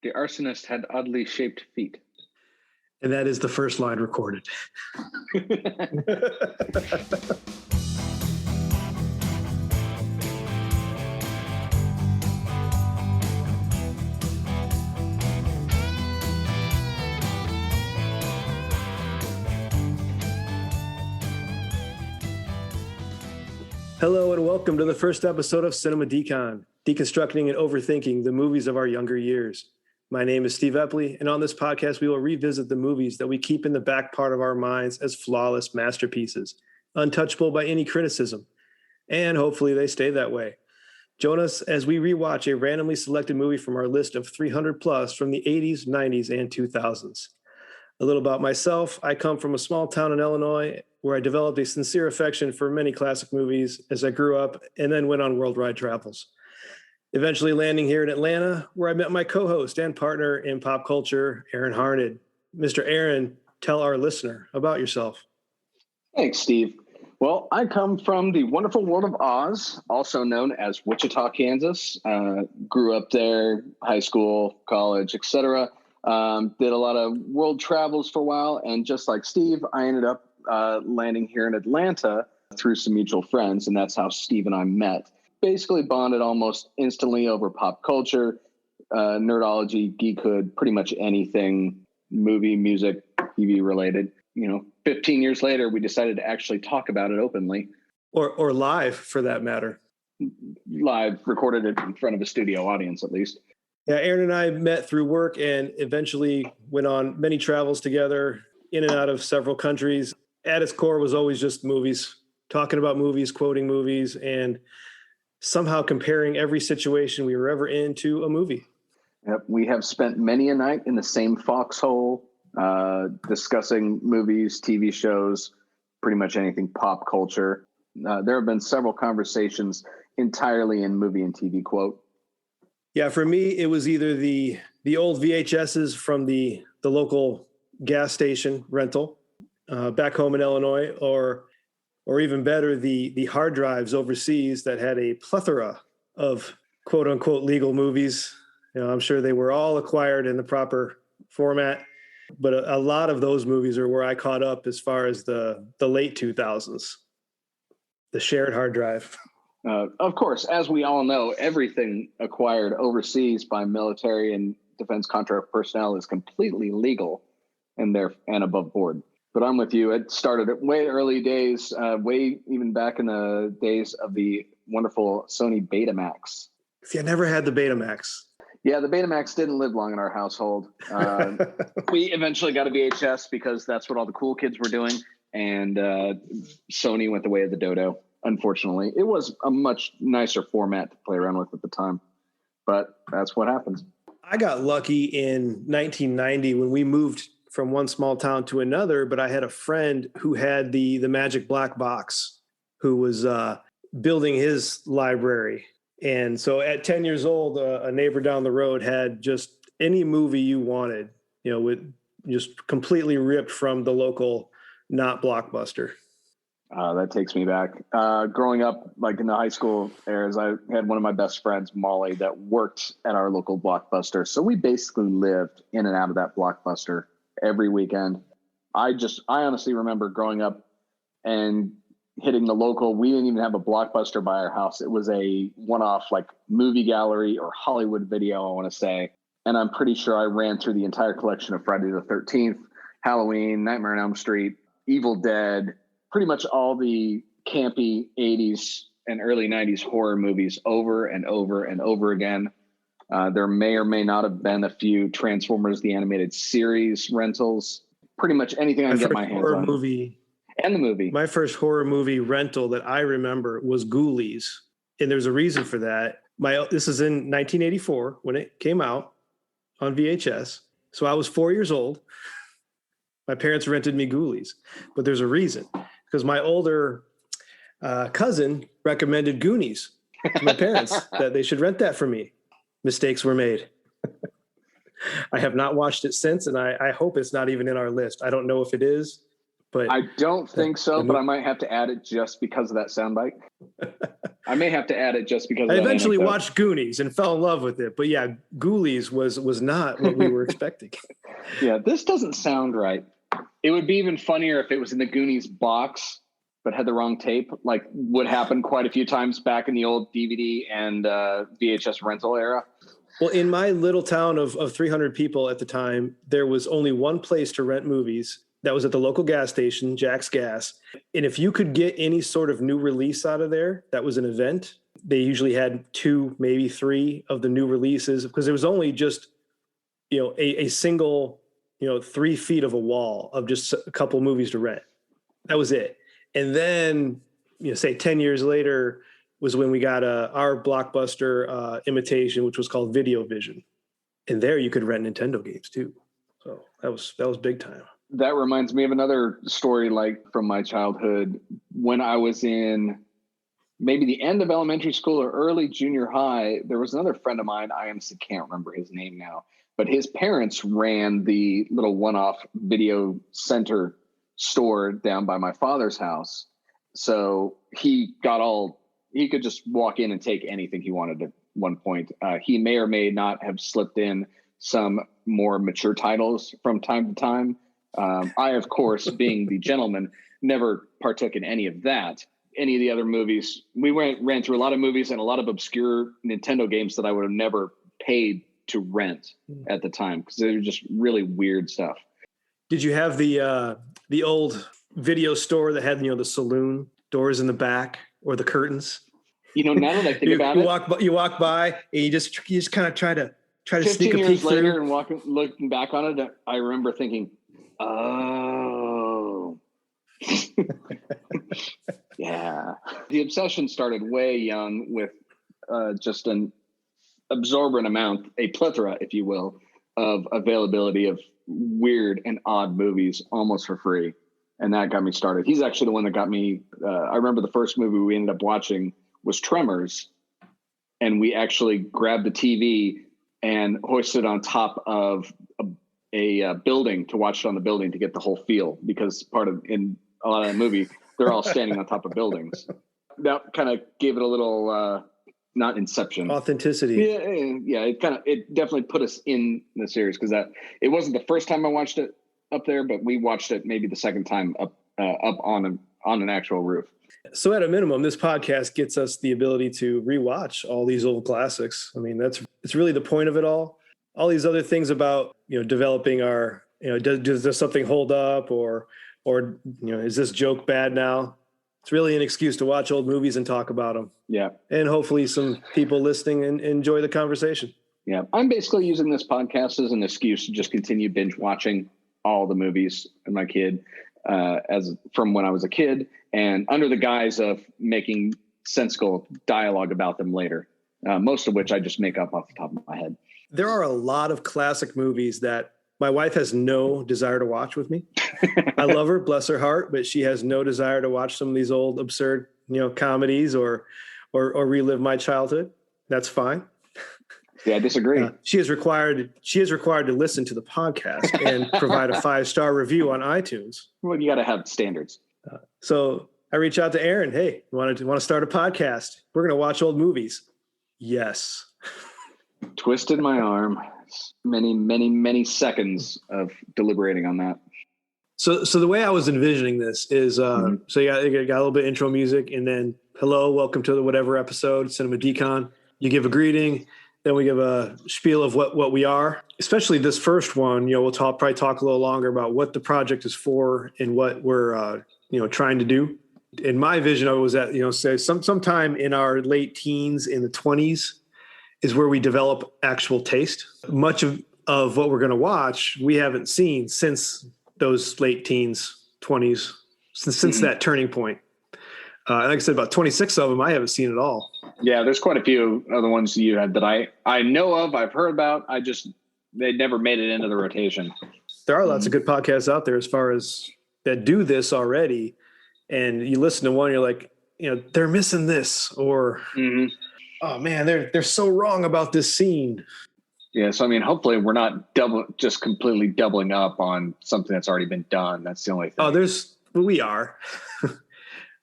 The arsonist had oddly shaped feet. And that is the first line recorded. Hello and welcome to the first episode of Cinema Decon, deconstructing and overthinking the movies of our younger years. My name is Steve Epley, and on this podcast, we will revisit the movies that we keep in the back part of our minds as flawless masterpieces, untouchable by any criticism, and hopefully they stay that way. Join us as we rewatch a randomly selected movie from our list of 300 plus from the 80s, 90s, and 2000s. A little about myself. I come from a small town in Illinois where I developed a sincere affection for many classic movies as I grew up and then went on worldwide travels. Eventually landing here in Atlanta, where I met my co-host and partner in pop culture, Aaron Harned. Mr. Aaron, tell our listener about yourself. Thanks, Steve. Well, I come from the wonderful world of Oz, also known as Wichita, Kansas. Grew up there, high school, college, etc. Did a lot of world travels for a while, and just like Steve, I ended up landing here in Atlanta through some mutual friends, and that's how Steve and I met. Basically bonded almost instantly over pop culture, nerdology, geekhood, pretty much anything movie, music, TV related. 15 years later, we decided to actually talk about it openly. Or live, for that matter. Live, recorded it in front of a studio audience, at least. Yeah, Aaron and I met through work and eventually went on many travels together, in and out of several countries. At its core was always just movies, talking about movies, quoting movies, and somehow comparing every situation we were ever in to a movie. Yep, we have spent many a night in the same foxhole, discussing movies, TV shows, pretty much anything pop culture. There have been several conversations entirely in movie and TV quote. Yeah, for me, it was either the old VHSs from the local gas station rental back home in Illinois, or even better, the hard drives overseas that had a plethora of quote unquote legal movies. I'm sure they were all acquired in the proper format, but a lot of those movies are where I caught up as far as the late 2000s, the shared hard drive. Of course, as we all know, everything acquired overseas by military and defense contract personnel is completely legal and above board. But I'm with you. It started at way early days, way even back in the days of the wonderful Sony Betamax. See, I never had the Betamax. Yeah, the Betamax didn't live long in our household. We eventually got a VHS because that's what all the cool kids were doing. And Sony went the way of the dodo. Unfortunately, it was a much nicer format to play around with at the time, but that's what happens. I got lucky in 1990 when we moved from one small town to another, but I had a friend who had the magic black box who was building his library. And so at 10 years old, a neighbor down the road had just any movie you wanted, with just completely ripped from the local, not Blockbuster. That takes me back. Growing up, like in the high school eras, I had one of my best friends, Molly, that worked at our local Blockbuster. So we basically lived in and out of that Blockbuster every weekend. I honestly remember growing up and hitting the local. We didn't even have a Blockbuster by our house. It was a one-off like movie gallery or Hollywood Video, I want to say. And I'm pretty sure I ran through the entire collection of Friday the 13th, Halloween, Nightmare on Elm Street, Evil Dead, pretty much all the campy 80s and early 90s horror movies over and over and over again. There may or may not have been a few Transformers, the animated series rentals, pretty much anything I can get my hands on. And the movie. My first horror movie rental that I remember was Ghoulies. And there's a reason for that. This is in 1984 when it came out on VHS. So I was 4 years old. My parents rented me Ghoulies, but there's a reason. Because my older cousin recommended Goonies to my parents that they should rent that for me. Mistakes were made. I have not watched it since, and I hope it's not even in our list. I don't know if it is, but I don't think so, but I might have to add it just because of that soundbite. I may have to add it just because I eventually watched Goonies and fell in love with it. But yeah, Ghoulies was not what we were expecting. Yeah, this doesn't sound right. It would be even funnier if it was in the Goonies box, but had the wrong tape, like would happen quite a few times back in the old DVD and VHS rental era. Well, in my little town of 300 people at the time, there was only one place to rent movies. That was at the local gas station, Jack's Gas. And if you could get any sort of new release out of there, that was an event. They usually had 2, maybe 3 of the new releases because there was only just, a single, 3 feet of a wall of just a couple movies to rent. That was it. And then, say 10 years later was when we got our Blockbuster imitation, which was called Video Vision. And there you could rent Nintendo games too. So that was big time. That reminds me of another story like from my childhood when I was in maybe the end of elementary school or early junior high. There was another friend of mine. I honestly can't remember his name now, but his parents ran the little one-off video center store down by my father's house. So he could just walk in and take anything he wanted at one point. He may or may not have slipped in some more mature titles from time to time. I, of course, being the gentleman, never partook in any of that. Any of the other movies, we ran through a lot of movies and a lot of obscure Nintendo games that I would have never paid to rent at the time because they were just really weird stuff. Did you have the old video store that had the saloon doors in the back or the curtains? Now that I think about it, you walk by and you just kind of try to sneak a peek 15 years later through. And looking back on it, I remember thinking, oh, yeah. The obsession started way young with just an absorbent amount, a plethora, if you will, of availability of weird and odd movies almost for free. And that got me started. He's actually the one that got me. I remember the first movie we ended up watching was Tremors. And we actually grabbed the TV and hoisted on top of a building to watch it on the building to get the whole feel, because in a lot of the movie, they're all standing on top of buildings. That kind of gave it a little, not Inception. Authenticity. Yeah. It definitely put us in the series because it wasn't the first time I watched it up there, but we watched it maybe the second time up on an actual roof. So at a minimum, this podcast gets us the ability to rewatch all these old classics. I mean, it's really the point of it all. All these other things about, developing our, does something hold up or, is this joke bad now? It's really an excuse to watch old movies and talk about them. Yeah. And hopefully some people listening and enjoy the conversation. Yeah. I'm basically using this podcast as an excuse to just continue binge watching all the movies and my kid as from when I was a kid, and under the guise of making sensible dialogue about them later, most of which I just make up off the top of my head. There are a lot of classic movies that my wife has no desire to watch with me. I love her, bless her heart, but she has no desire to watch some of these old absurd, comedies or relive my childhood. That's fine. Yeah, I disagree. She is required to listen to the podcast and provide a 5-star review on iTunes. Well, you got to have standards. So I reach out to Aaron. Hey, want to start a podcast? We're going to watch old movies. Yes. Twisted my arm. Many, many, many seconds of deliberating on that. So the way I was envisioning this is, so you got a little bit of intro music, and then hello, welcome to the whatever episode, Cinema Decon. You give a greeting, then we give a spiel of what we are. Especially this first one, we'll probably talk a little longer about what the project is for and what we're trying to do. In my vision of it was that say sometime in our late teens, in the 20s, is where we develop actual taste. Much of what we're going to watch, we haven't seen since those late teens, 20s, since that turning point. Like I said, about 26 of them I haven't seen at all. Yeah, there's quite a few other ones you had that I know of, I've heard about. They never made it into the rotation. There are lots of good podcasts out there as far as that do this already. And you listen to one, you're like, they're missing this, or oh man, they're so wrong about this scene. Yeah, so hopefully we're not just completely doubling up on something that's already been done. That's the only thing. We are.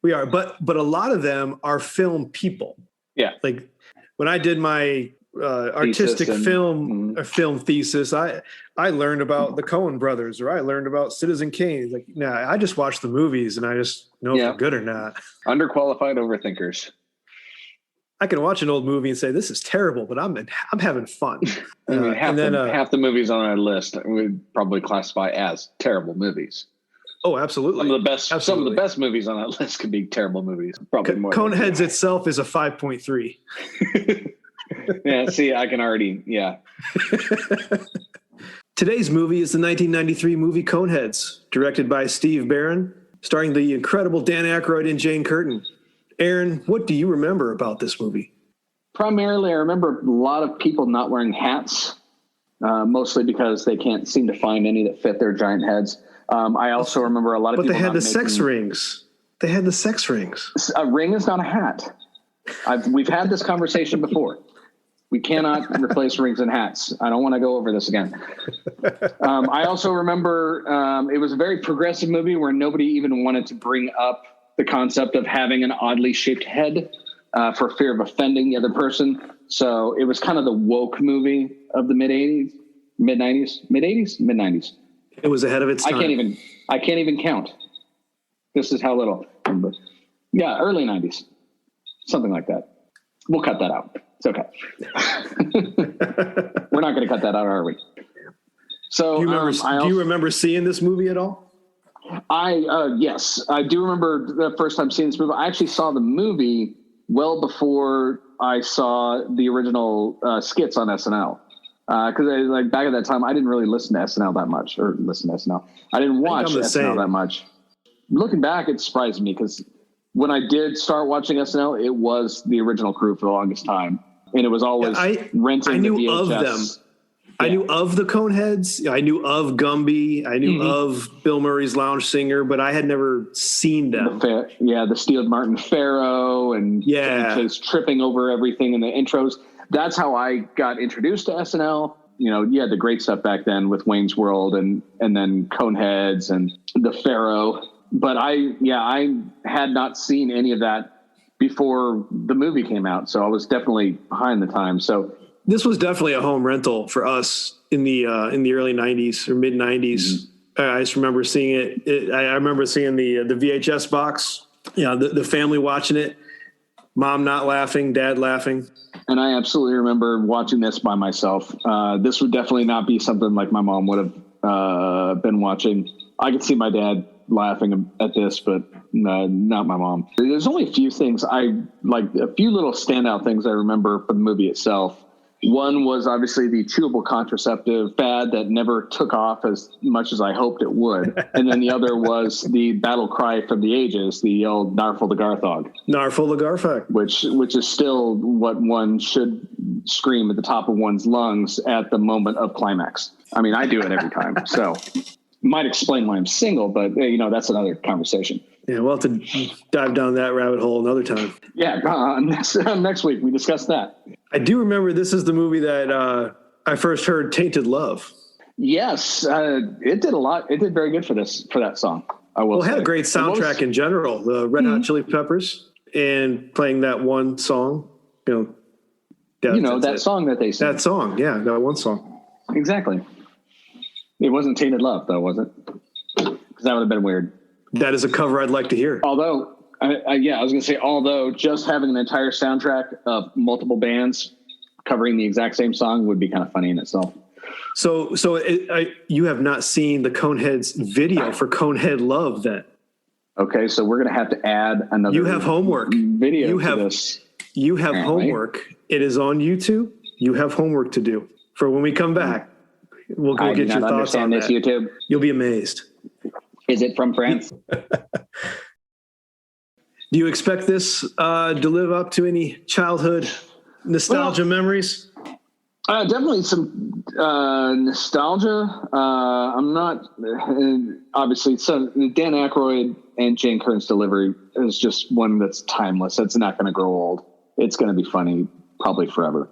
We are, but a lot of them are film people. Yeah. Like when I did my artistic film thesis, I learned about the Coen brothers, or I learned about Citizen Kane. Like, I just watch the movies and I just know if they're good or not. Underqualified overthinkers. I can watch an old movie and say this is terrible, but I'm having fun. I mean, half the movies on our list we'd probably classify as terrible movies. Oh, absolutely. Some of the best movies on that list could be terrible movies. Probably more. Coneheads itself is a 5.3. Yeah, see, I can already, yeah. Today's movie is the 1993 movie Coneheads, directed by Steve Barron, starring the incredible Dan Akroyd and Jane Curtin. Aaron, what do you remember about this movie? Primarily, I remember a lot of people not wearing hats, mostly because they can't seem to find any that fit their giant heads. I also remember a lot of people. But they had the sex rings. They had the sex rings. A ring is not a hat. We've had this conversation before. We cannot replace rings and hats. I don't want to go over this again. I also remember it was a very progressive movie where nobody even wanted to bring up the concept of having an oddly shaped head for fear of offending the other person. So it was kind of the woke movie of the mid-90s. It was ahead of its time. I can't even count. This is how little. Yeah, early 90s. Something like that. We'll cut that out. It's okay. We're not going to cut that out, are we? So do you remember seeing this movie at all? Yes, I do remember the first time seeing this movie. I actually saw the movie well before I saw the original skits on SNL. Because like back at that time, I didn't really listen to SNL that much, or listen to SNL. I didn't watch SNL that much. Looking back, it surprised me because when I did start watching SNL, it was the original crew for the longest time, and it was always renting the VHS. Of them. I knew of the Coneheads. I knew of Gumby. I knew of Bill Murray's Lounge Singer, but I had never seen them. The Steve Martin Pharaoh and Chase tripping over everything in the intros. That's how I got introduced to SNL. You know, you had the great stuff back then with Wayne's World and then Coneheads and the Pharaoh. But I had not seen any of that before the movie came out. So I was definitely behind the times. So this was definitely a home rental for us in the early 90s or mid 90s. I just remember seeing it. I remember seeing the VHS box, the family watching it, mom not laughing, dad laughing. And I absolutely remember watching this by myself. This would definitely not be something like my mom would have been watching. I could see my dad laughing at this, but not my mom. There's only a few things a few little standout things I remember from the movie itself. One was obviously the chewable contraceptive fad that never took off as much as I hoped it would. And then the other was the battle cry from the ages, the old Narful the Garthog. Narful the Garthog. Which is still what one should scream at the top of one's lungs at the moment of climax. I mean, I do it every time. So might explain why I'm single, but that's another conversation. Yeah, we'll have to dive down that rabbit hole another time. Yeah, next week we discuss that. I do remember this is the movie that I first heard "Tainted Love." Yes, it did a lot. It did very good for that song. It had a great soundtrack in general. The Red Hot Chili Peppers and playing that one song. That song that they sang. That song, yeah, that one song. Exactly. It wasn't "Tainted Love," though, was it? Because that would have been weird. That is a cover I'd like to hear. Although, I was going to say, just having an entire soundtrack of multiple bands covering the exact same song would be kind of funny in itself. So you have not seen the Coneheads video for Conehead Love then? Okay, so we're going to have to add another. You have homework. Video to this. You have homework. It is on YouTube. You have homework to do for when we come back. We'll go get your thoughts on this. YouTube. You'll be amazed. Is it from France? Do you expect this to live up to any childhood nostalgia memories? Definitely some nostalgia. I'm not obviously. So Dan Akroyd and Jane Curtin's delivery is just one that's timeless. It's not going to grow old. It's going to be funny probably forever.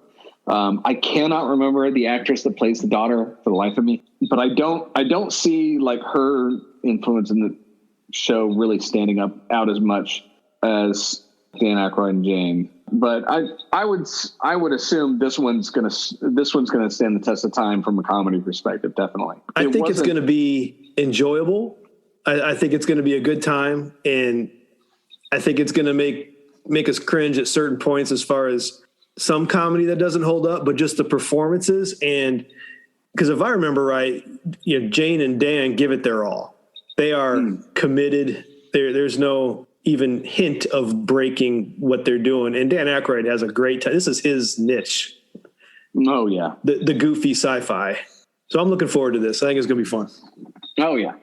I cannot remember the actress that plays the daughter for the life of me, but I don't see like her influence in the show really standing out as much as Dan Akroyd and Jane. But I would assume this one's gonna stand the test of time from a comedy perspective. Definitely, I think it's going to be enjoyable. I think it's going to be a good time, and I think it's going to make us cringe at certain points as far as some comedy that doesn't hold up, but just the performances. And because if I remember right, Jane and Dan give it their all. They are committed. There's no even hint of breaking what they're doing. And Dan Akroyd has a great time. This is his niche. Oh yeah. The goofy sci-fi. So I'm looking forward to this. I think it's going to be fun. Oh yeah.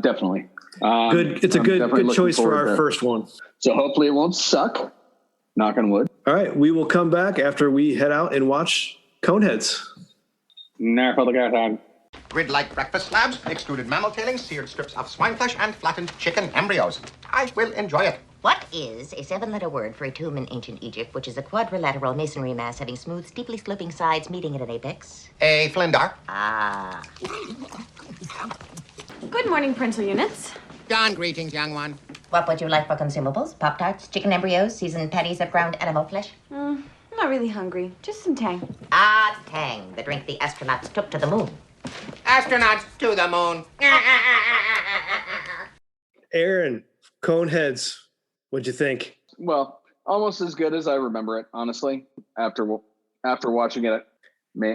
Definitely. Good. It's a good choice for our first one. So hopefully it won't suck. Knock on wood. All right. We will come back after we head out and watch Coneheads. Grid-like breakfast slabs, extruded mammal tailings, seared strips of swine flesh, and flattened chicken embryos. I will enjoy it. What is a 7-letter word for a tomb in ancient Egypt, which is a quadrilateral masonry mass having smooth, steeply sloping sides meeting at an apex? A flindar. Ah. Good morning, parental units. Dawn greetings, young one. What would you like for consumables? Pop-Tarts, chicken embryos, seasoned patties of ground animal flesh? I'm not really hungry. Just some Tang. Ah, Tang, the drink the astronauts took to the moon. Astronauts to the moon. Aaron, Coneheads, what'd you think? Well, almost as good as I remember it, honestly. After watching it,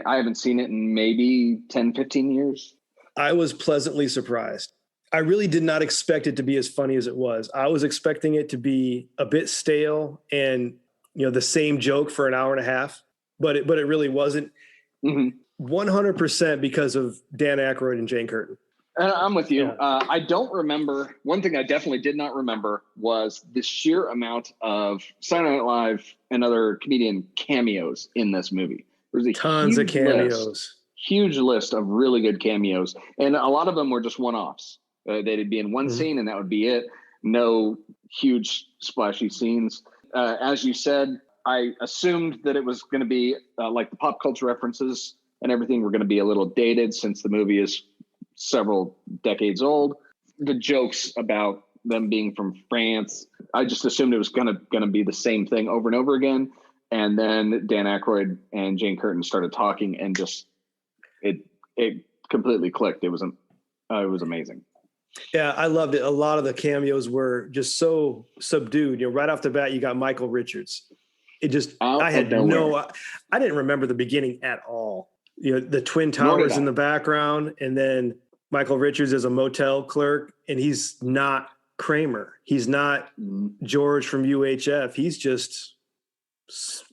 I haven't seen it in maybe 10, 15 years. I was pleasantly surprised. I really did not expect it to be as funny as it was. I was expecting it to be a bit stale and, the same joke for an hour and a half, but it really wasn't. 100% because of Dan Akroyd and Jane Curtin. I'm with you. Yeah. I don't remember. One thing I definitely did not remember was the sheer amount of Saturday Night Live and other comedian cameos in this movie. There's tons of cameos. Huge list of really good cameos. And a lot of them were just one-offs. They'd be in one scene and that would be it. No huge splashy scenes. As you said, I assumed that it was going to be like the pop culture references and everything were going to be a little dated since the movie is several decades old. The jokes about them being from France, I just assumed it was going to be the same thing over and over again. And then Dan Akroyd and Jane Curtin started talking and just it completely clicked. It was amazing. Yeah, I loved it. A lot of the cameos were just so subdued. Right off the bat, you got Michael Richards. It just, I didn't remember the beginning at all. The Twin Towers in the background, and then Michael Richards as a motel clerk, and he's not Kramer. He's not George from UHF. He's just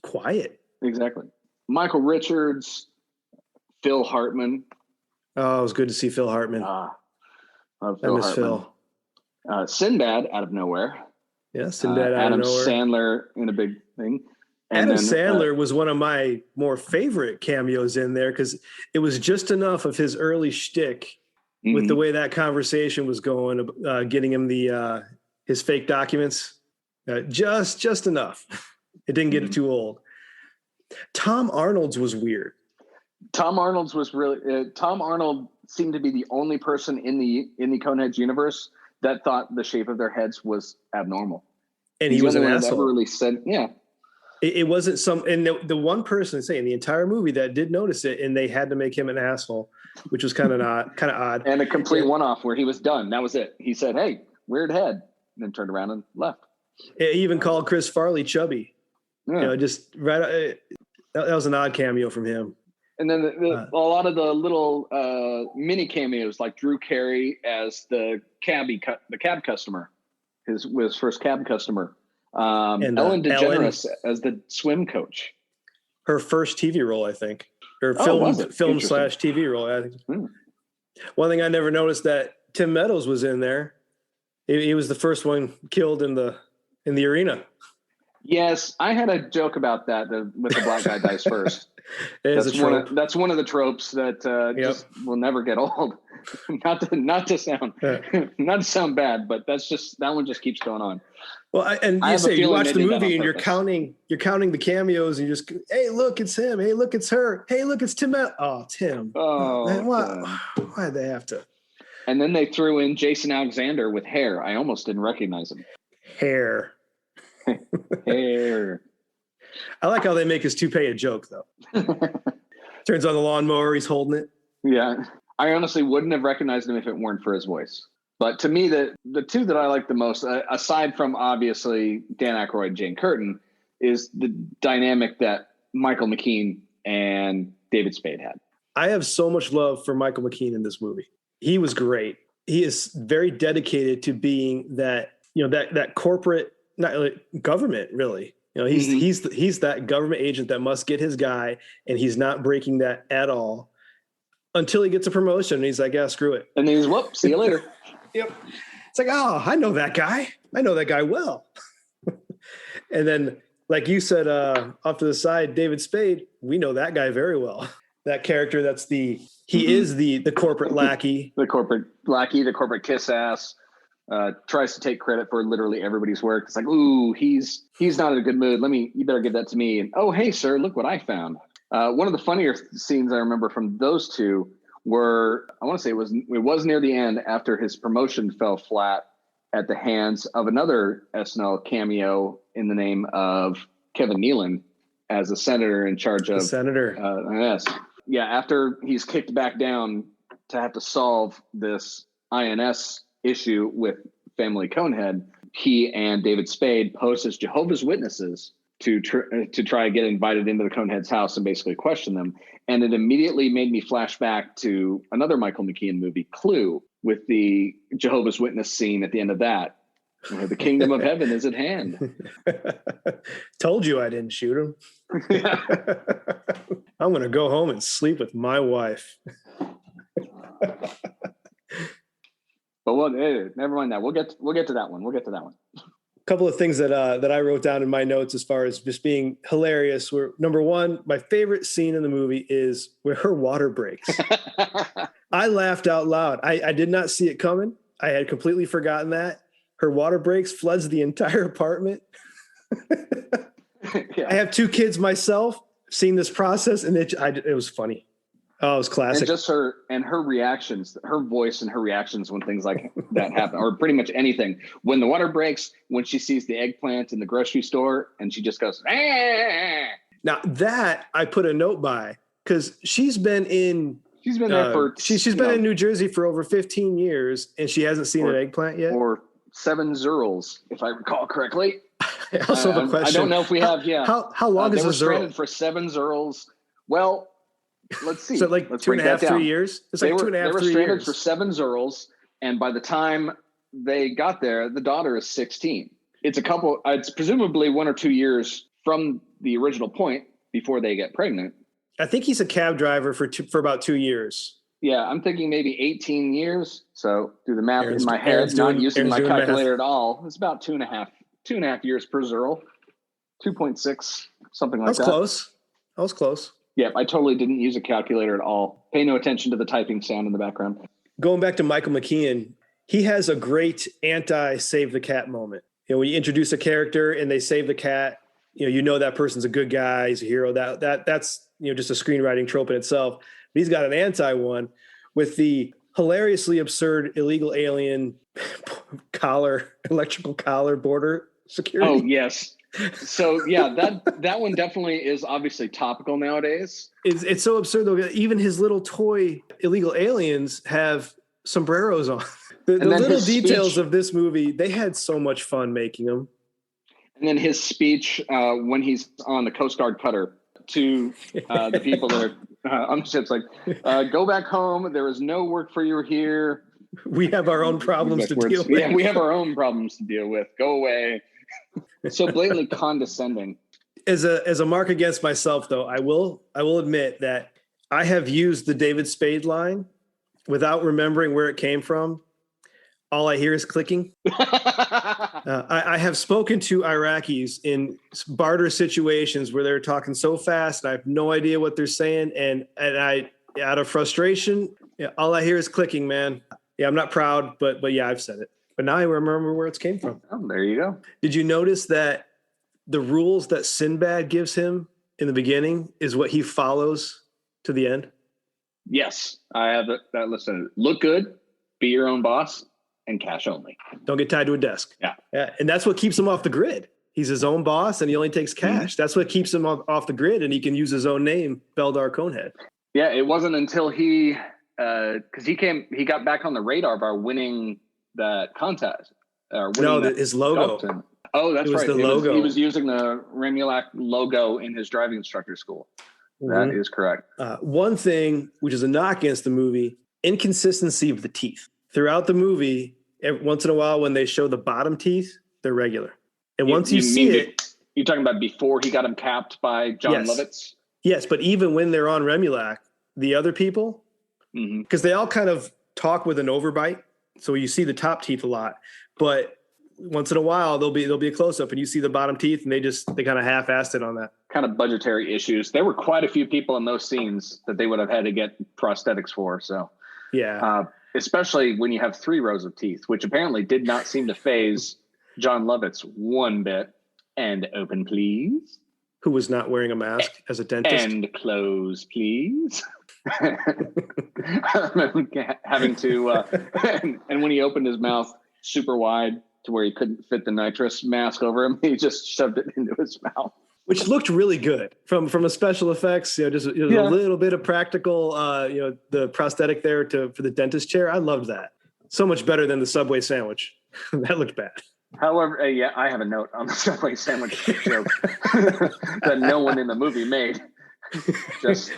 quiet. Exactly. Michael Richards, Phil Hartman. Oh, it was good to see Phil Hartman. I miss Phil. Sinbad out of nowhere. Yeah, Sinbad out Adam of nowhere. Sandler in a big thing. And Adam Sandler was one of my more favorite cameos in there because it was just enough of his early shtick with the way that conversation was going, getting him his fake documents. Just enough. It didn't get too old. Tom Arnold's was weird. Tom Arnold seemed to be the only person in the Coneheads universe that thought the shape of their heads was abnormal. And he was an asshole. Ever really said, yeah. It wasn't and the one person saying the entire movie that did notice it, and they had to make him an asshole, which was kind of odd. And a complete one-off where he was done. That was it. He said, "Hey, weird head," and then turned around and left. He even called Chris Farley chubby. Yeah. Just right. That was an odd cameo from him. And then a lot of the little mini cameos, like Drew Carey as the cab customer, his first cab customer. And Ellen DeGeneres as the swim coach. Her first TV role, I think, or film/TV role. I think. One thing I never noticed that Tim Meadows was in there. He was the first one killed in the arena. Yes, I had a joke about that with the black guy dies first. That's one of the tropes that just will never get old. not to sound bad, but that one just keeps going on. Well, you watch the movie and you're counting the cameos and you just, hey, look, it's him. Hey, look, it's her. Hey, look, it's Tim. Oh, Tim. Oh, man, why'd they have to? And then they threw in Jason Alexander with hair. I almost didn't recognize him. Hair. Hair. I like how they make his toupee a joke, though. Turns on the lawnmower, he's holding it. Yeah. I honestly wouldn't have recognized him if it weren't for his voice. But to me, the two that I like the most, aside from obviously Dan Akroyd, Jane Curtin, is the dynamic that Michael McKean and David Spade had. I have so much love for Michael McKean in this movie. He was great. He is very dedicated to being that, that corporate, not like government, really. He's that government agent that must get his guy, and he's not breaking that at all until he gets a promotion. And he's like, yeah, screw it. And then he's, whoop, see you later. Yep. It's like, oh, I know that guy. I know that guy well. And then, like you said, off to the side, David Spade, we know that guy very well. That character he is the corporate lackey. The corporate lackey, the corporate kiss ass, tries to take credit for literally everybody's work. It's like, ooh, he's not in a good mood. You better give that to me. And, oh, hey, sir, look what I found. One of the funnier scenes I remember from those two were, I want to say it was near the end after his promotion fell flat at the hands of another SNL cameo in the name of Kevin Nealon as a senator in charge of the senator. Yes. Yeah. After he's kicked back down to have to solve this INS issue with family Conehead, he and David Spade pose as Jehovah's Witnesses to try to get invited into the Coneheads' house and basically question them. And it immediately made me flash back to another Michael McKean movie, Clue, with the Jehovah's Witness scene at the end of that. The kingdom of heaven is at hand. Told you I didn't shoot him. Yeah. I'm going to go home and sleep with my wife. But never mind that. We'll get to that one. Couple of things that I wrote down in my notes as far as just being hilarious were, number one, my favorite scene in the movie is where her water breaks. I laughed out loud. I did not see it coming. I had completely forgotten that. Her water breaks, floods the entire apartment. Yeah. I have two kids myself, seen this process, and it was funny. Oh, it was classic. And just her reactions, her voice and her reactions when things like that happen, or pretty much anything. When the water breaks, when she sees the eggplant in the grocery store, and she just goes, ah! Now that I put a note by, because she's been there for she's been in New Jersey for over 15 years, and she hasn't seen an eggplant yet. Or 7 Zerls, if I recall correctly. I also have a question. I don't know if we have. Yeah. How long is they were a Zerl? stranded for 7 Zerls. Well. Let's see. So like Let's 2.5, 3 years? It's like 2.5, 3 years. They were stranded for 7 Zerls, and by the time they got there, the daughter is 16. It's presumably 1 or 2 years from the original point before they get pregnant. I think he's a cab driver for about 2 years. Yeah, I'm thinking maybe 18 years. So do the math in my head, not using my calculator at all. It's about 2.5 years per Zerl. 2.6, something like that. I was close. Yeah, I totally didn't use a calculator at all. Pay no attention to the typing sound in the background. Going back to Michael McKean, he has a great anti-save the cat moment. When you introduce a character and they save the cat, that person's a good guy, he's a hero. That's just a screenwriting trope in itself. But he's got an anti one with the hilariously absurd illegal alien electrical collar border security. Oh yes. So yeah, that one definitely is obviously topical nowadays. It's so absurd though. Even his little toy illegal aliens have sombreros on. The little details of this movie, they had so much fun making them. And then his speech when he's on the Coast Guard cutter to the people that are on the ships, like, go back home. There is no work for you here. We have our own problems to deal with. Yeah, we have our own problems to deal with. Go away. So blatantly condescending. As a mark against myself, though, I will admit that I have used the David Spade line without remembering where it came from. All I hear is clicking. I have spoken to Iraqis in barter situations where they're talking so fast, and I have no idea what they're saying, and I, out of frustration, all I hear is clicking, man. Yeah, I'm not proud, but yeah, I've said it. But now I remember where it came from. Oh, there you go. Did you notice that the rules that Sinbad gives him in the beginning is what he follows to the end? Yes, I have that listed. Look good, be your own boss, and cash only. Don't get tied to a desk. Yeah. And that's what keeps him off the grid. He's his own boss, and he only takes cash. That's what keeps him off the grid, and he can use his own name, Beldar Conehead. Yeah, it wasn't until he got back on the radar by winning that contest. His logo. Oh, that's right. The logo. He was using the Remulac logo in his driving instructor school. That is correct. One thing, which is a knock against the movie, inconsistency of the teeth. Throughout the movie, once in a while when they show the bottom teeth, they're regular. And once you see it... You're talking about before he got him capped by John Lovitz? Yes, but even when they're on Remulac, the other people, because they all kind of talk with an overbite, so you see the top teeth a lot. But once in a while, there'll be a close-up, and you see the bottom teeth, and they kind of half-assed it on that. Kind of budgetary issues. There were quite a few people in those scenes that they would have had to get prosthetics for. So yeah, especially when you have 3 rows of teeth, which apparently did not seem to phase John Lovitz one bit. And open, please. Who was not wearing a mask as a dentist. And close, please. Having to, and when he opened his mouth super wide to where he couldn't fit the nitrous mask over him, he just shoved it into his mouth. Which looked really good from a special effects, just a little bit of practical, the prosthetic there for the dentist chair. I loved that. So much better than the Subway sandwich. That looked bad. However, I have a note on the Subway sandwich joke that no one in the movie made. Just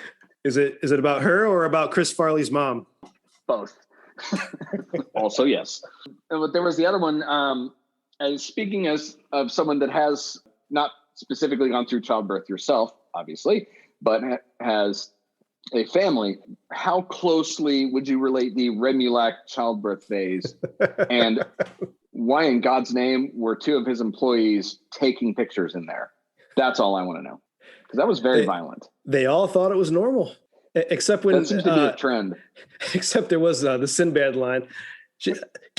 is it about her or about Chris Farley's mom? Both. Also, yes. But there was the other one. As speaking of someone that has not specifically gone through childbirth yourself, obviously, but has a family, how closely would you relate the Remulac childbirth phase? And why in God's name were 2 of his employees taking pictures in there? That's all I want to know. Because that was very violent. They all thought it was normal. Except when... That seems to be a trend. Except there was the Sinbad line. Get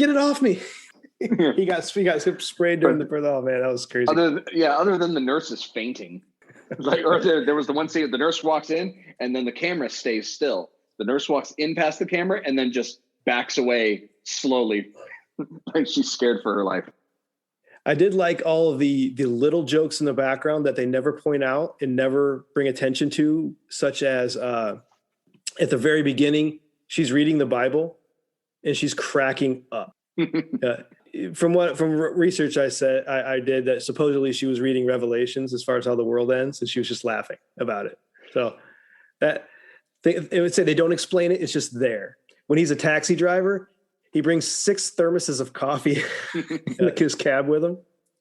it off me. he got sprayed during the birth. Oh, man, that was crazy. Other than the nurses fainting. Or there was the one scene, the nurse walks in, and then the camera stays still. The nurse walks in past the camera and then just backs away slowly. Like she's scared for her life. I did like all of the little jokes in the background that they never point out and never bring attention to, such as at the very beginning, she's reading the Bible and she's cracking up. From research I did that supposedly she was reading Revelations as far as how the world ends, and she was just laughing about it. So that it would say they don't explain it; it's just there. When he's a taxi driver, he brings 6 thermoses of coffee in his cab with him.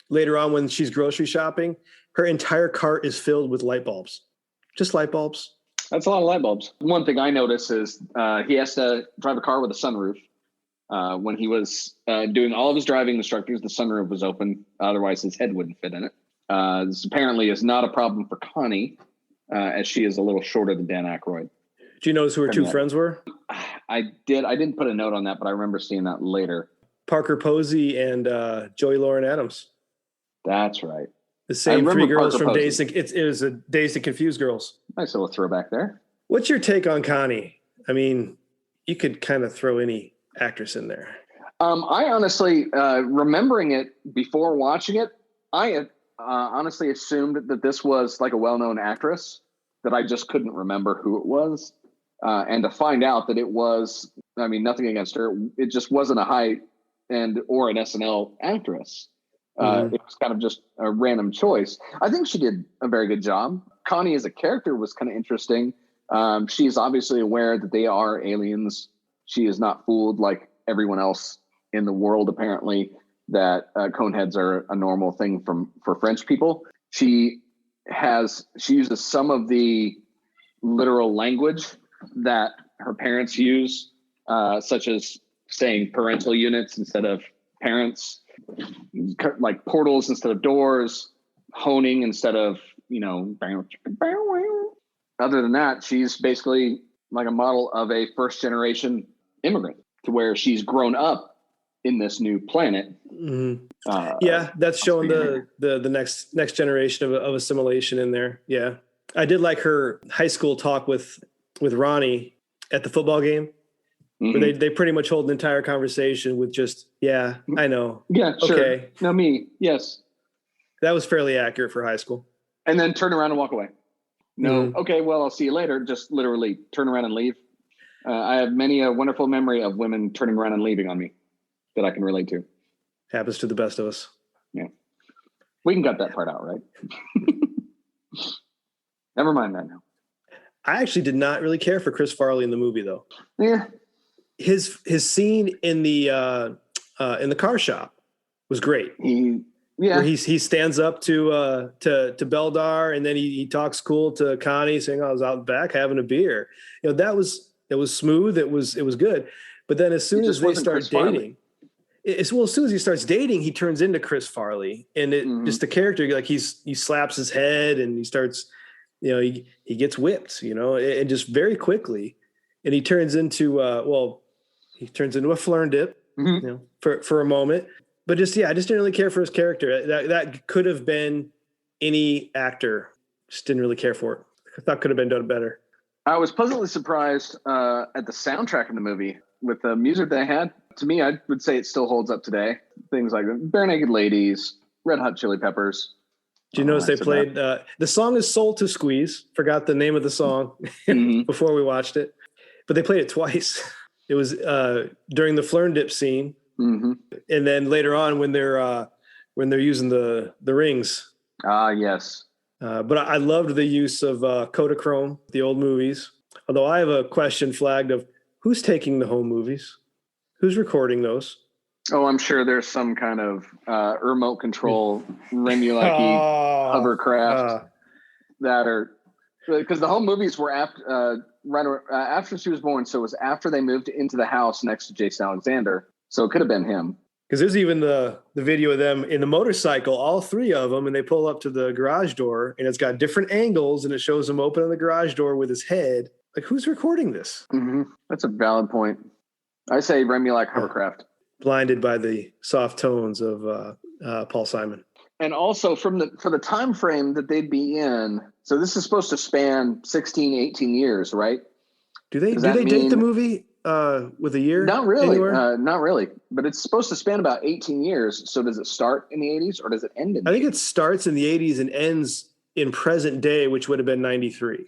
Later on, when she's grocery shopping, her entire cart is filled with light bulbs, just light bulbs. That's a lot of light bulbs. One thing I noticed is he has to drive a car with a sunroof. When he was doing all of his driving instructors, the sunroof was open. Otherwise, his head wouldn't fit in it. This apparently is not a problem for Connie, as she is a little shorter than Dan Akroyd. Do you notice who her 2 friends were? I did. I didn't put a note on that, but I remember seeing that later. Parker Posey and Joey Lauren Adams. That's right. The same 3 girls Parker from Posey. It was a Dazed and Confused girls. Nice little throwback there. What's your take on Connie? I mean, you could kind of throw any actress in there. I honestly, remembering it before watching it, I honestly assumed that this was like a well-known actress that I just couldn't remember who it was. And to find out that it was, I mean, nothing against her, it just wasn't a high-end or an SNL actress. It was kind of just a random choice. I think she did a very good job. Connie as a character was kind of interesting. She's obviously aware that they are aliens. She is not fooled like everyone else in the world, apparently, that coneheads are a normal thing for French people. She uses some of the literal language that her parents use, such as saying parental units instead of parents, like portals instead of doors, honing instead of, other than that, she's basically like a model of a first generation immigrant to where she's grown up in this new planet. That's showing the next generation of assimilation in there. Yeah. I did like her high school talk with Ronnie at the football game, where they pretty much hold an entire conversation with just, yeah, I know. Yeah, sure. Okay. No, me. Yes. That was fairly accurate for high school. And then turn around and walk away. No, Mhm. okay, well, I'll see you later. Just literally turn around and leave. I have many a wonderful memory of women turning around and leaving on me that I can relate to. Happens to the best of us. Yeah. We can cut that part out, right? Never mind that now. I actually did not really care for Chris Farley in the movie, though. Yeah. His scene in the car shop was great. Where he stands up to Beldar, and then he talks cool to Connie, saying, "I was out back having a beer." That was smooth. It was good. But then as soon as they start dating, as soon as he starts dating, he turns into Chris Farley, and just the character, like he slaps his head and he starts, he gets whipped, and just very quickly, and he turns into a Flern dip, for a moment. But I just didn't really care for his character. That could have been any actor. Just didn't really care for it. I thought could have been done better. I was pleasantly surprised at the soundtrack in the movie with the music they had. To me, I would say it still holds up today. Things like Bare Naked Ladies, Red Hot Chili Peppers. Do you notice they played the song is Soul to Squeeze? Forgot the name of the song before we watched it, but they played it twice. It was during the Flern dip scene. Mm-hmm. And then later on when they're using the rings. Yes. But I loved the use of Kodachrome, the old movies. Although I have a question flagged of who's taking the home movies? Who's recording those? Oh, I'm sure there's some kind of remote control Remulaki hovercraft that are, because the home movies were after she was born. So it was after they moved into the house next to Jason Alexander. So it could have been him. Because there's even the video of them in the motorcycle, all three of them, and they pull up to the garage door, and it's got different angles, and it shows him opening the garage door with his head. Like, who's recording this? Mm-hmm. That's a valid point. I say Remulak hovercraft. Blinded by the soft tones of Paul Simon. And also for the time frame that they'd be in, so this is supposed to span 16, 18 years, right? Do they date the movie with a year? Not really. Not really. But it's supposed to span about 18 years. So does it start in the 80s or does it end in the 80s? I think it starts in the 80s and ends in present day, which would have been 93.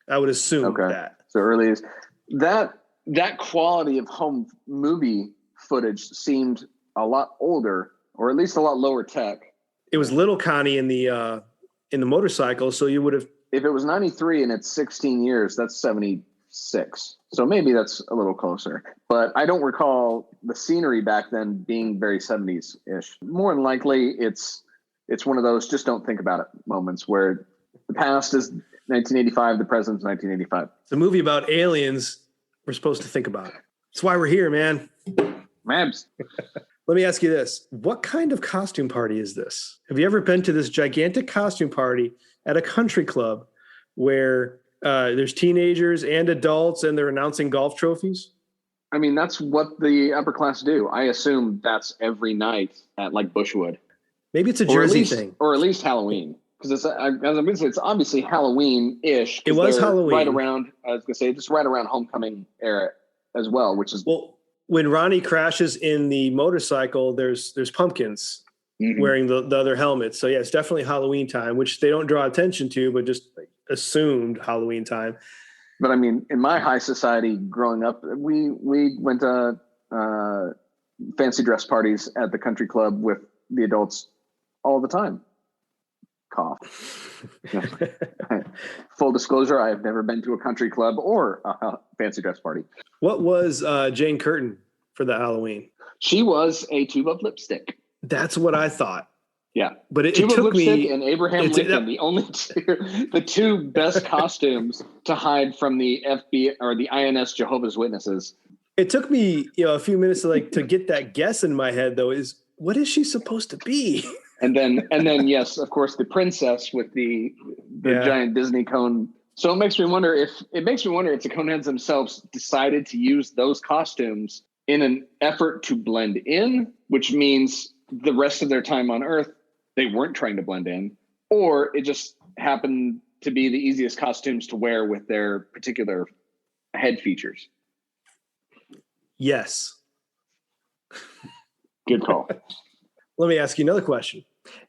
I would assume that. So early is that quality of home movie footage seemed a lot older, or at least a lot lower tech. It was little Connie in the motorcycle, so you would have. If it was 93 and it's 16 years, that's 76. So maybe that's a little closer. But I don't recall the scenery back then being very 70s-ish. More than likely, it's one of those just don't think about it moments where the past is 1985, the present's 1985. It's a movie about aliens. We're supposed to think about it. That's why we're here, man. Mabs. Let me ask you this. What kind of costume party is this? Have you ever been to this gigantic costume party at a country club where there's teenagers and adults and they're announcing golf trophies? I mean, that's what the upper class do. I assume that's every night at like Bushwood. Maybe it's a Jersey thing. Or at least Halloween. Because it's obviously Halloween-ish. It was Halloween. Right around, I was going to say, just right around homecoming era as well, which is... Well, when Ronnie crashes in the motorcycle, there's pumpkins wearing the other helmets. So yeah, it's definitely Halloween time, which they don't draw attention to, but just assumed Halloween time. But I mean, in my high society growing up, we went to fancy dress parties at the country club with the adults all the time. Cough. Full disclosure, I have never been to a country club or a fancy dress party. What was Jane Curtin for the Halloween? She was a tube of lipstick. That's what I thought. Yeah. But it tube took of lipstick me... and Abraham Lincoln, the two best costumes to hide from the FBI or the INS Jehovah's Witnesses. It took me a few minutes to get that guess in my head, though, is what is she supposed to be? And then, yes, of course, the princess with the giant Disney cone. So it makes me wonder if the Coneheads themselves decided to use those costumes in an effort to blend in, which means the rest of their time on Earth, they weren't trying to blend in, or it just happened to be the easiest costumes to wear with their particular head features. Yes. Good call. Let me ask you another question.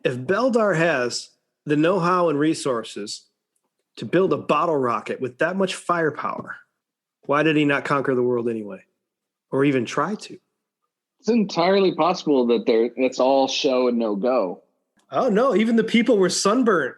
If Beldar has the know-how and resources to build a bottle rocket with that much firepower, why did he not conquer the world anyway? Or even try to? It's entirely possible that it's all show and no go. Oh, no, even the people were sunburnt.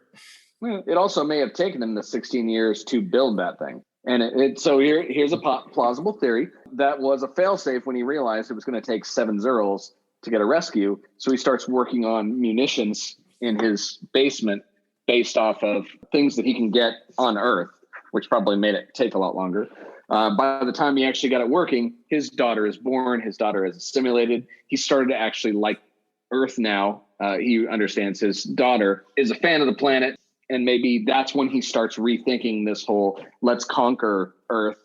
Well, it also may have taken him the 16 years to build that thing. And so here's a plausible theory. That was a failsafe when he realized it was going to take 7 Zerals to get a rescue. So he starts working on munitions in his basement based off of things that he can get on Earth, which probably made it take a lot longer. By the time he actually got it working, his daughter is born. His daughter is assimilated. He started to actually like Earth now. He understands his daughter is a fan of the planet. And maybe that's when he starts rethinking this whole let's conquer Earth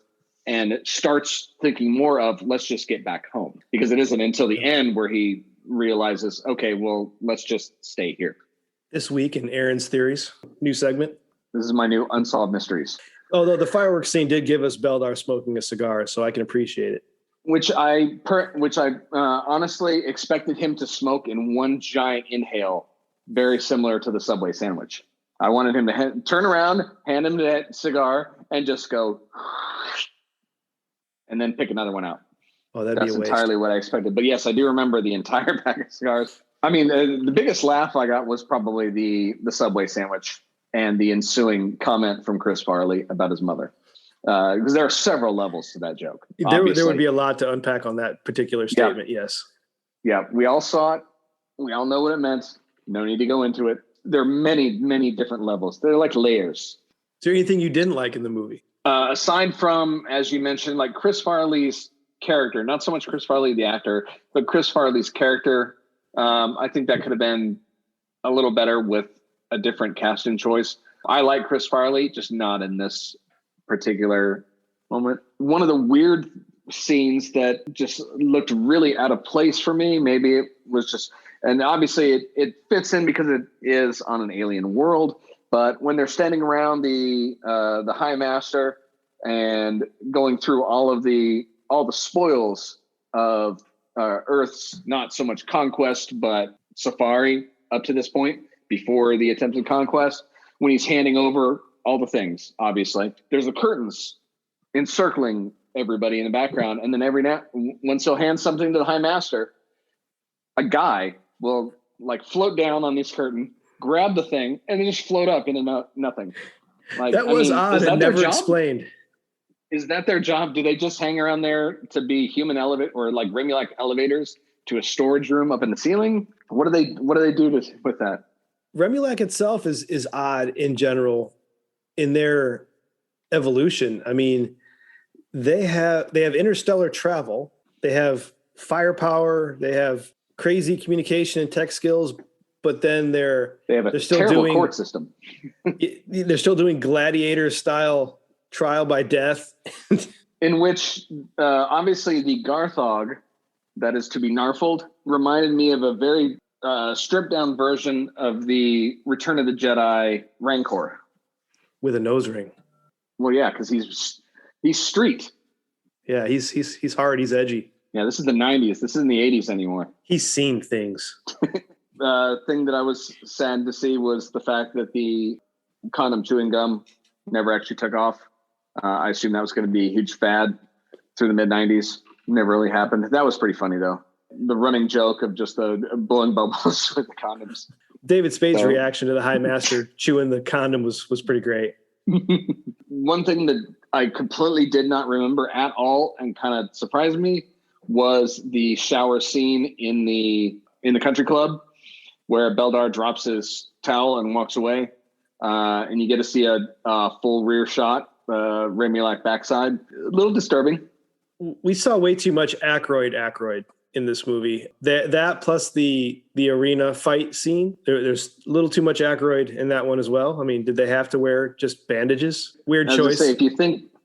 and starts thinking more of let's just get back home, because it isn't until the end where he realizes, okay, well, let's just stay here. This week in Aaron's Theories, new segment. This is my new Unsolved Mysteries. Although the fireworks scene did give us Beldar smoking a cigar, so I can appreciate it. Which I honestly expected him to smoke in one giant inhale, very similar to the Subway sandwich. I wanted him to turn around, hand him that cigar, and just go, and then pick another one out. Oh, that'd be a waste. That's entirely what I expected. But yes, I do remember the entire pack of cigars. I mean, the biggest laugh I got was probably the Subway sandwich and the ensuing comment from Chris Farley about his mother. Because there are several levels to that joke. There would be a lot to unpack on that particular statement, yes. Yeah, we all saw it. We all know what it meant. No need to go into it. There are many, many different levels. They're like layers. Is there anything you didn't like in the movie? Aside from, as you mentioned, like Chris Farley's character, not so much Chris Farley, the actor, but Chris Farley's character. I think that could have been a little better with a different casting choice. I like Chris Farley, just not in this particular moment. One of the weird scenes that just looked really out of place for me, maybe it was just, and obviously it fits in because it is on an alien world, but when they're standing around the High Master and going through all the spoils of Earth's not so much conquest, but safari up to this point before the attempted conquest, when he's handing over all the things, obviously, there's the curtains encircling everybody in the background. And then once he'll hand something to the High Master, a guy will like float down on this curtain, grab the thing, and then just float up into nothing. Like, that was odd and never explained. Is that their job? Do they just hang around there to be human elevator or like Remulac elevators to a storage room up in the ceiling? What do they do with that? Remulac itself is odd in general in their evolution. I mean, they have interstellar travel, they have firepower, they have crazy communication and tech skills, but then they're still terrible doing court system. They're still doing gladiator style trial by death, in which obviously the Garthog that is to be narfled reminded me of a very stripped down version of the Return of the Jedi Rancor with a nose ring. Well, yeah, because he's street. Yeah, he's hard. He's edgy. Yeah, this is the 90s. This isn't the 80s anymore. He's seen things. Thing that I was sad to see was the fact that the condom chewing gum never actually took off. I assume that was going to be a huge fad through the mid-90s. Never really happened. That was pretty funny, though. The running joke of just the blowing bubbles with the condoms. David Spade's reaction to the High Master chewing the condom was pretty great. One thing that I completely did not remember at all and kind of surprised me was the shower scene in the country club where Beldar drops his towel and walks away. And you get to see a full rear shot, Remulac backside. A little disturbing. We saw way too much Akroyd in this movie. That plus the arena fight scene. There's a little too much Akroyd in that one as well. I mean, did they have to wear just bandages? Weird choice. Say,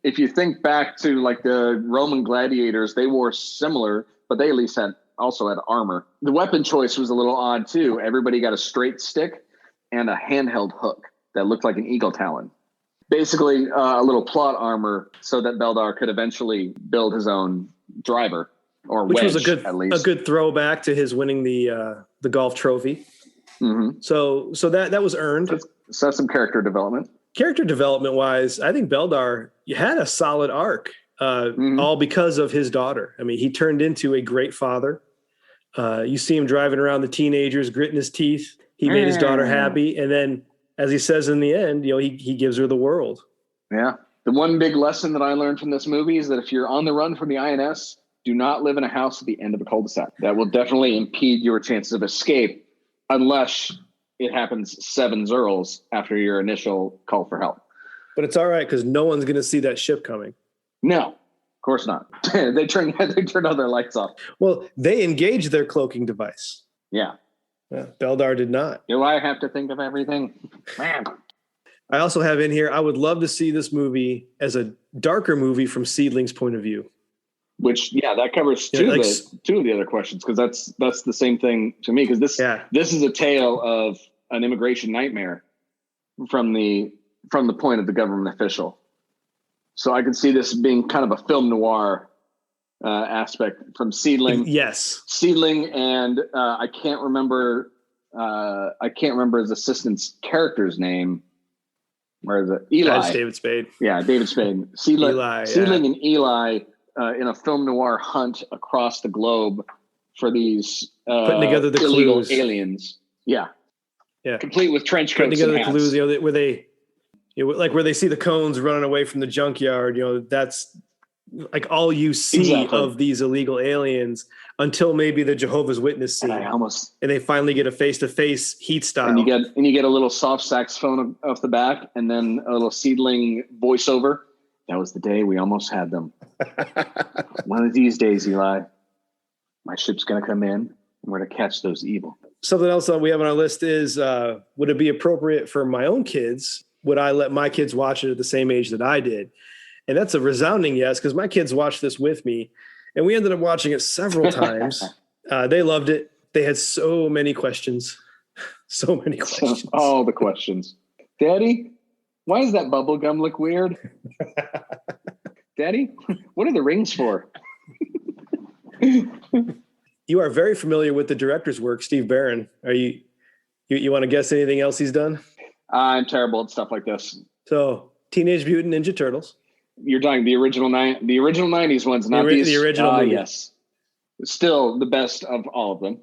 if you think back to like the Roman gladiators, they wore similar, but they at least also had armor. The weapon choice was a little odd too. Everybody got a straight stick and a handheld hook that looked like an eagle talon. Basically, a little plot armor so that Beldar could eventually build his own driver, or which wedge, was at least. a good throwback to his winning the golf trophy. Mm-hmm. So that was earned. So that's some character development. Character development wise, I think Beldar had a solid arc, all because of his daughter. I mean, he turned into a great father. You see him driving around the teenagers, gritting his teeth. He made his daughter happy. And then, as he says in the end, he gives her the world. Yeah. The one big lesson that I learned from this movie is that if you're on the run from the INS, do not live in a house at the end of a cul-de-sac. That will definitely impede your chances of escape unless it happens 7 zerls after your initial call for help. But it's all right because no one's going to see that ship coming. No, of course not. they turn all their lights off. Well, they engaged their cloaking device. Yeah. Beldar did not. Do I have to think of everything? Man. I also have in here, I would love to see this movie as a darker movie from Seedling's point of view. Which, that covers two of the other questions, because that's the same thing to me, because this is a tale of an immigration nightmare from the point of the government official. So I can see this being kind of a film noir aspect from Seedling. Yes. Seedling, and I can't remember his assistant's character's name. Where is it? Eli. That's David Spade. Yeah, David Spade. Seedling and Eli in a film noir hunt across the globe for these putting together the illegal clues. Aliens. Yeah. Complete with trench coats. Putting together and the clues, where they, where they see the cones running away from the junkyard. That's like all you see of these illegal aliens until maybe the Jehovah's Witness scene. And they finally get a face-to-face heat style. And you get a little soft saxophone off the back, and then a little Seedling voiceover. That was the day we almost had them. One of these days, Eli, my ship's going to come in, and we're going to catch those evil. Something else that we have on our list is, would it be appropriate for my own kids? Would I let my kids watch it at the same age that I did? And that's a resounding yes, because my kids watched this with me, and we ended up watching it several times. They loved it. They had so many questions. So many questions. All the questions. Daddy, why does that bubble gum look weird? Daddy, what are the rings for? You are very familiar with the director's work, Steve Barron. Are you want to guess anything else he's done? I'm terrible at stuff like this. So, Teenage Mutant Ninja Turtles. You're talking the original 90s ones, not the original movie. Yes. Still the best of all of them.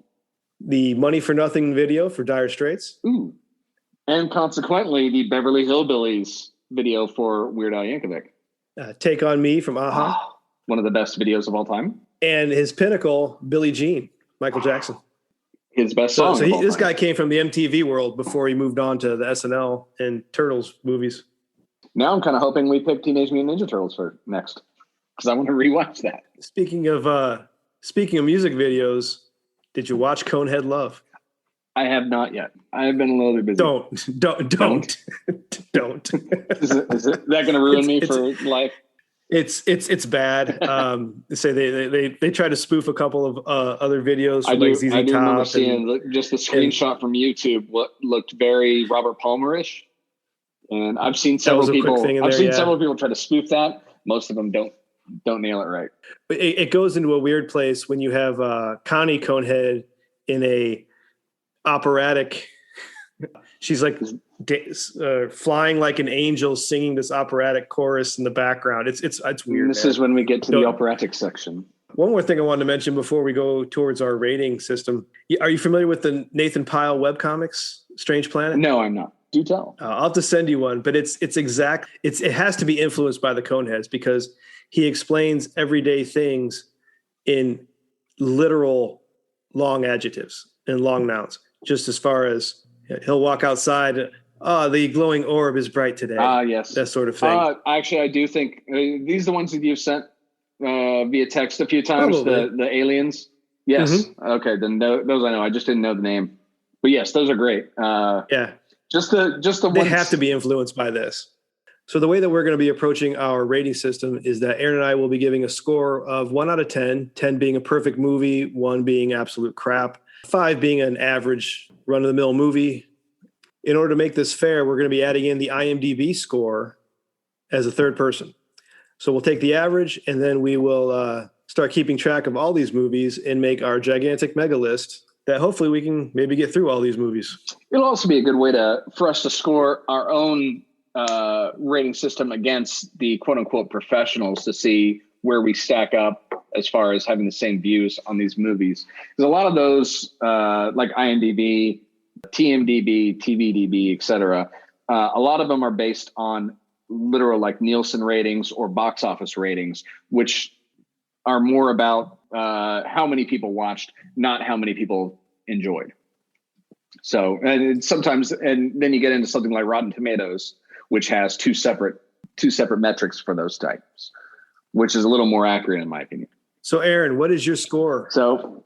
The Money for Nothing video for Dire Straits. Ooh. And consequently, the Beverly Hillbillies video for Weird Al Yankovic. Take on Me from Aha. One of the best videos of all time. And his pinnacle, Billie Jean, Michael Jackson. His best song. So this guy came from the MTV world before he moved on to the SNL and Turtles movies. Now I'm kind of hoping we pick Teenage Mutant Ninja Turtles for next, because I want to rewatch that. Speaking of music videos, did you watch Conehead Love? I have not yet. I've been a little bit busy. Don't. Is that going to ruin me for life? It's bad. Say they try to spoof a couple of other videos. From ZZ Top. Remember seeing just the screenshot from YouTube. What looked very Robert Palmer-ish. And I've seen several people. Several people try to spoof that. Most of them don't nail it right. But it goes into a weird place when you have Connie Conehead in a operatic. She's like flying like an angel, singing this operatic chorus in the background. It's weird. And this is when we get to the operatic section. One more thing I wanted to mention before we go towards our rating system. Are you familiar with the Nathan Pyle webcomics, Strange Planet? No, I'm not. Do tell. I'll have to send you one, but it has to be influenced by the Coneheads because he explains everyday things in literal long adjectives and long nouns. Just as far as he'll walk outside, the glowing orb is bright today. Yes, that sort of thing. Actually, I do think these are the ones that you've sent via text a few times. The aliens. Yes. Mm-hmm. Okay, then those I know. I just didn't know the name, but yes, those are great. Yeah. Just the they have to be influenced by this. So the way that we're going to be approaching our rating system is that Aaron and I will be giving a score of 1 out of 10, 10 being a perfect movie, 1 being absolute crap, 5 being an average run-of-the-mill movie. In order to make this fair, we're going to be adding in the IMDb score as a third person. So we'll take the average, and then we will start keeping track of all these movies and make our gigantic mega list that hopefully we can maybe get through all these movies. It'll also be a good way for us to score our own rating system against the quote unquote professionals to see where we stack up as far as having the same views on these movies. Because a lot of those, like IMDb, TMDb, TVDB, etc., a lot of them are based on literal like Nielsen ratings or box office ratings, which are more about how many people watched, not how many people enjoyed. So, and sometimes, and then you get into something like Rotten Tomatoes, which has two separate metrics for those types, which is a little more accurate in my opinion. So, Aaron, what is your score? So,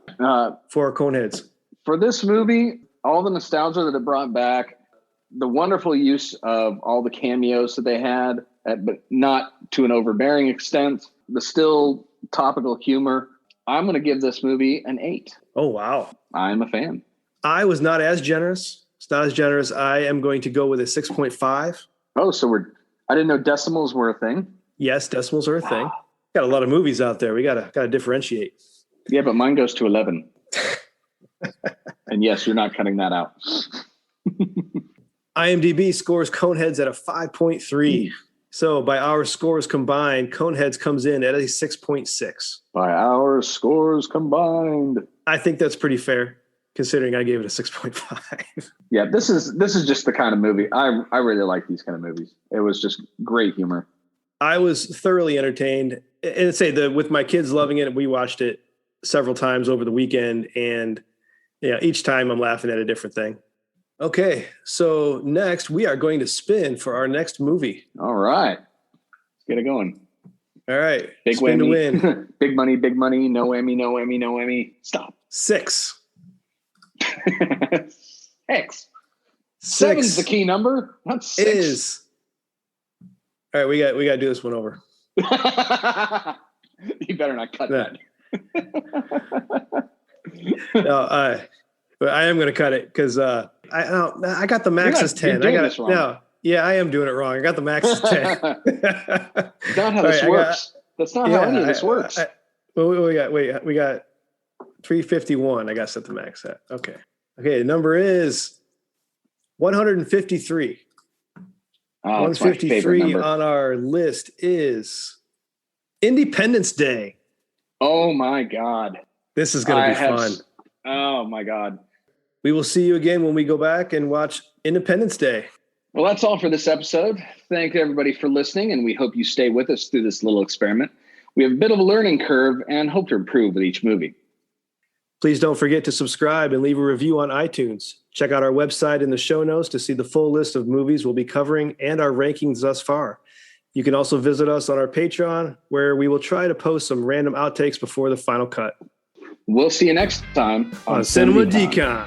for Coneheads? For this movie, all the nostalgia that it brought back, the wonderful use of all the cameos that they had, but not to an overbearing extent, the still topical humor, I'm going to give this movie an 8. Oh, wow. I'm a fan. I was not as generous. It's not as generous. I am going to go with a 6.5. Oh, so I didn't know decimals were a thing. Yes, decimals are a thing. Got a lot of movies out there. We gotta differentiate. Yeah, but mine goes to 11. And yes, you're not cutting that out. IMDb scores Coneheads at a 5.3. So by our scores combined, Coneheads comes in at a 6.6. By our scores combined. I think that's pretty fair, considering I gave it a 6.5. Yeah, this is just the kind of movie. I really like these kind of movies. It was just great humor. I was thoroughly entertained. And say with my kids loving it, we watched it several times over the weekend, and each time I'm laughing at a different thing. Okay, so next we are going to spin for our next movie. All right. Let's get it going. All right. Big spin whammy. To win. Big money, big money. No whammy, no whammy, no whammy. Stop. 6. 6. 7's the key number. Not 6. Is. All right, we got to do this one over. You better not cut that. No, but I am going to cut it because I got the max as 10. I got it wrong. No, yeah, I am doing it wrong. I got the max as 10. That's not how this works. That's not how any of this works. We got 351. I got set the max at. Okay. The number is 153. 153 on our list is Independence Day. Oh my God. This is going to be fun. Oh my God. We will see you again when we go back and watch Independence Day. Well, that's all for this episode. Thank everybody for listening, and we hope you stay with us through this little experiment. We have a bit of a learning curve and hope to improve with each movie. Please don't forget to subscribe and leave a review on iTunes. Check out our website in the show notes to see the full list of movies we'll be covering and our rankings thus far. You can also visit us on our Patreon, where we will try to post some random outtakes before the final cut. We'll see you next time on Cinema Decon.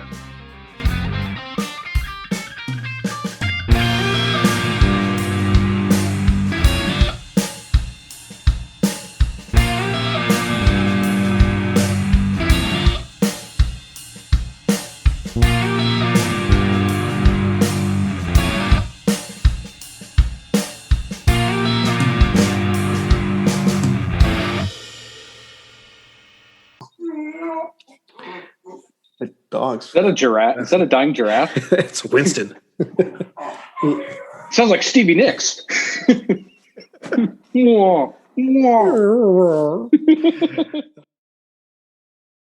Dogs. Is that a giraffe? Is that a dying giraffe? It's Winston. Sounds like Stevie Nicks.